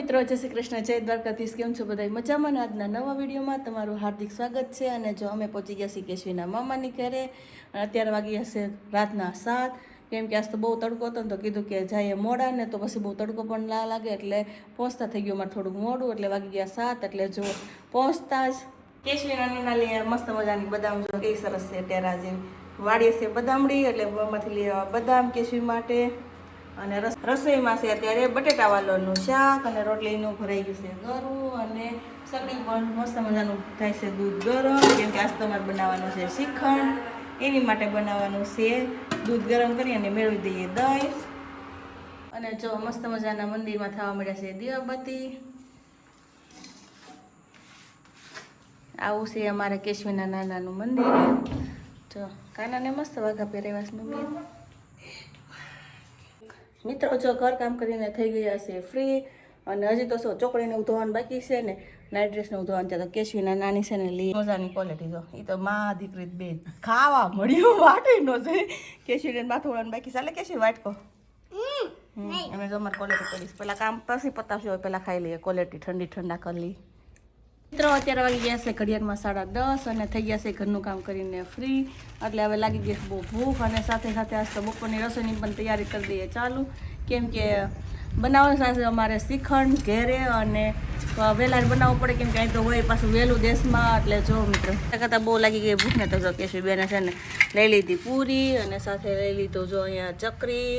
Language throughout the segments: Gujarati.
મિત્રો જય શ્રી કૃષ્ણ, જય દ્વારકાધીશ. કેમ છો બધા? મજામાં ને? આજના નવા વિડીયોમાં તમારું હાર્દિક સ્વાગત છે. અને જો અમે પહોંચી ગયા છીએ કેશવીના મામાની ઘરે. અત્યારે વાગી હશે રાતના 7. કેમ કે આજ તો બહુ તડકો હતો ને તો કીધું કે જાય મોડા ને તો પછી બહુ તડકો પણ ના લાગે, એટલે પહોંચતા થઈ ગયું મારે થોડુંક મોડું, એટલે વાગી ગયા 7. એટલે જો પહોંચતા જ કેશવીના નીના મસ્ત મજાની બદામ જો કેવી સરસ છે ટેરા જેવી વાડીએ છે બદામડી, એટલે એમાંથી લેવા બદામ કેશવી માટે. અને રસોઈમાં છે અત્યારે બટેટા વાલોનું શાક અને રોટલીનું ભરાઈ ગયું છે ગરું, અને સગડી પણ મસ્ત મજાનું થાય છે દૂધ ગરમ. કેમ કે આજ તમારે બનાવવાનું છે શ્રીખંડ, એની માટે બનાવવાનું છે. દૂધ ગરમ કરી અને મેળવી દઈએ દહીં. અને જો મસ્ત મજાના મંદિરમાં થવા મળ્યા છે દીવાબત્તી. આવું છે અમારે કેશવીના નાનાનું મંદિર. જો કાનાને મસ્ત વાઘા પહેરેવા છે મમ્મી. મિત્રો જો ઘર કામ કરીને થઈ ગયા છે ફ્રી, અને હજી તો શું ચોકડીને ધોવાનું બાકી છે ને નાઇટ ડ્રેસને ધોવાનું. ત્યાં તો કેશવીના નાની છે ને લી મજાની ક્વોલિટી જો એ તો માં દીકરી બે ખાવા મળ્યું વાટી નો જોઈ. કેશવીને માથું વળવાનું બાકી ચાલે કેશવી વાટકો. અમે જો અમારે ક્વોલિટી કરીશ પેલા કામ પછી પતાવશે, હોય પેલા ખાઈ લઈએ ક્વોલિટી ઠંડા કરી લઈએ. મિત્રો અત્યારે વાગી ગયા છે ઘડિયાળમાં 10:30 અને થઈ ગયા છે ઘરનું કામ કરીને ફ્રી. એટલે હવે લાગી ગઈ બહુ ભૂખ, અને સાથે સાથે આજ તો બપોરની રસોઈની પણ તૈયારી કરી દઈએ ચાલુ. કેમ કે બનાવવાનું સાથે અમારે શ્રીખંડ ઘેરે, અને વહેલા બનાવવું પડે કેમ કે અહીં તો હોય પાછું વહેલું દેશમાં. એટલે જો મિત્રો કરતાં બહુ લાગી ગઈ ભૂખ ને તો જો કેશવી બેને છે ને લઈ લીધી પૂરી, અને સાથે લઈ લીધું જો અહીંયા ચકરી,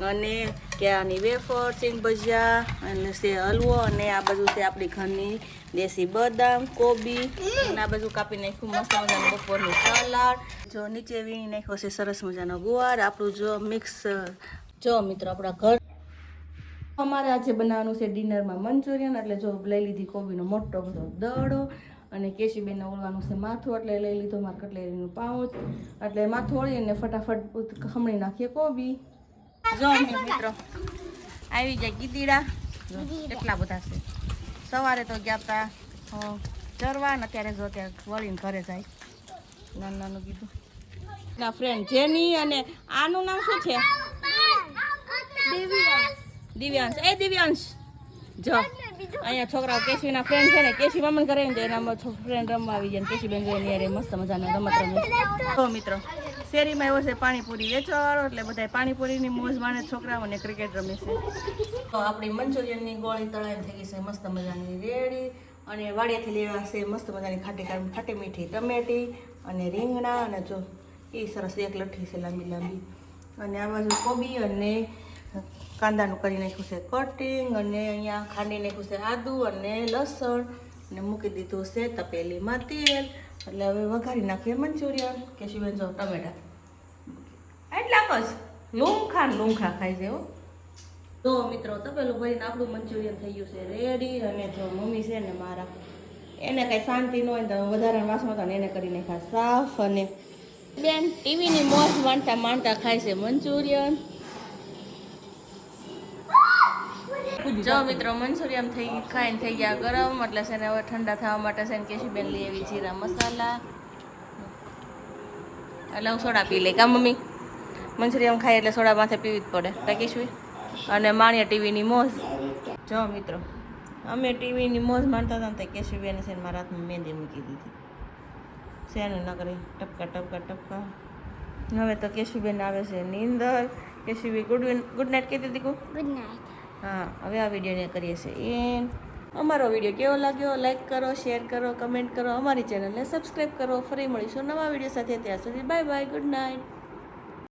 અને કેળાની વેફર, સિંગ ભજીયા, અને છે હલવો, અને આ બધું છે આપણી ઘરની દેશી બદામ, કોબી, અને આ બધું કાપી નાખ્યું મસ્ત મજાનું બપોરનું સલાડ. જો નીચે વીણી નાખ્યો છે સરસ મજાનો ગુવાર. આપણું જો મિક્સ જો મિત્રો આપણા ઘર અમારે આજે બનાવવાનું છે ડિનરમાં મંચુરિયન. એટલે જો લઈ લીધી કોબીનો મોટો બધો દડો, અને કેશવીબેનને ઓળવાનું છે માથું, એટલે લઈ લીધું મારે કટલેરીનું પાઉચ. એટલે માથું ઓળીને ફટાફટ ખમણી નાખીએ કોબી. જો મિત્રો આવી જાય ગીદીડા, કેટલા બધા છે. સવારે તો ગયા હતા ચરવા, ને અત્યારે જો ત્યાં વળીને ઘરે જાય. નાનું નાનું કીધું ના ફ્રેન્ડ જેની, અને આનું નામ શું છે? દિવ્યાંશ. એ દિવ્યાંશ જો અહીંયા છોકરાઓ કેશવીના ફ્રેન્ડ છે ને, કેશવી મામાને ઘરે ને એના ફ્રેન્ડ રમવા આવી જાય. કેશવીબેન જોઈને યારે મસ્ત મજાના રમત રમે. તો મિત્રો શેરીમાં એવો છે પાણીપુરી વેચવાવાળો, એટલે બધા પાણીપુરીની મોજ માણે છોકરાઓને ક્રિકેટ રમે છે. તો આપણી મંચુરિયનની ગોળી તળાઈ થઈ ગઈ છે મસ્ત મજાની રેડી. અને વાડિયાથી લેવા છે મસ્ત મજાની ખાટી મીઠી ટમેટી, અને રીંગણા, અને જો એ સરસ એક લઠ્ઠી છે લાંબી લાંબી. અને આ બાજુ કોબી અને કાંદાનું કરી નાખ્યું છે કટિંગ, અને અહીંયા ખાંડી નાખ્યું છે આદુ અને લસણ, અને મૂકી દીધું છે તપેલીમાં તેલ. એટલે હવે વઘારી નાખીએ મંચુરિયન. કેશવીબેન જો ટમેટા એટલા જ લૂંખા ખાઈ જાય. તો મિત્રો તપેલું ભરીને આપણું મંચુરિયન થઈ ગયું છે રેડી. અને જો મમ્મી છે ને મારા, એને કાંઈ શાંતિ ન હોય તો વધારાના વાસણ હતા ને એને કરી નાખ્યા સાફ. અને બેન ટીવીની મોજ માણતા ખાય છે મંચુરિયન. જો મિત્રો મંચુરિયન ખાઈને થઈ ગયા ગરમ, એટલે છે ને હવે ઠંડા થવા માટે છે ને કેશવીબેન લઈ આવી જીરા મસાલા. એટલે હું સોડા પી લઈ કા મમ્મી? મંચુરિયન ખાય એટલે સોડા માથે પીવી જ પડે કા કેશવી? અને માણીએ ટીવીની મોજ. જો મિત્રો અમે ટીવીની મોજ માણતા હતા ને તો કેશવીબેને છે ને મારા હાથમાં મહેંદી મૂકી દીધી છે ને ન કરી ટપકા ટપકા ટપકા. હવે તો કેશવીબેન આવે છે નીંદર. કેશવી ગુડ નાઇટ કીધી હતી. Good night. હા, હવે આ વિડીયોને કરીએ છીએ એન્ડ. અમારો વિડીયો કેવો લાગ્યો લાઈક કરો, શેર કરો, કમેન્ટ કરો, અમારી ચેનલને સબસ્ક્રાઈબ કરો. ફરી મળીશું નવા વિડીયો સાથે. ત્યાં સુધી બાય બાય, ગુડ નાઇટ.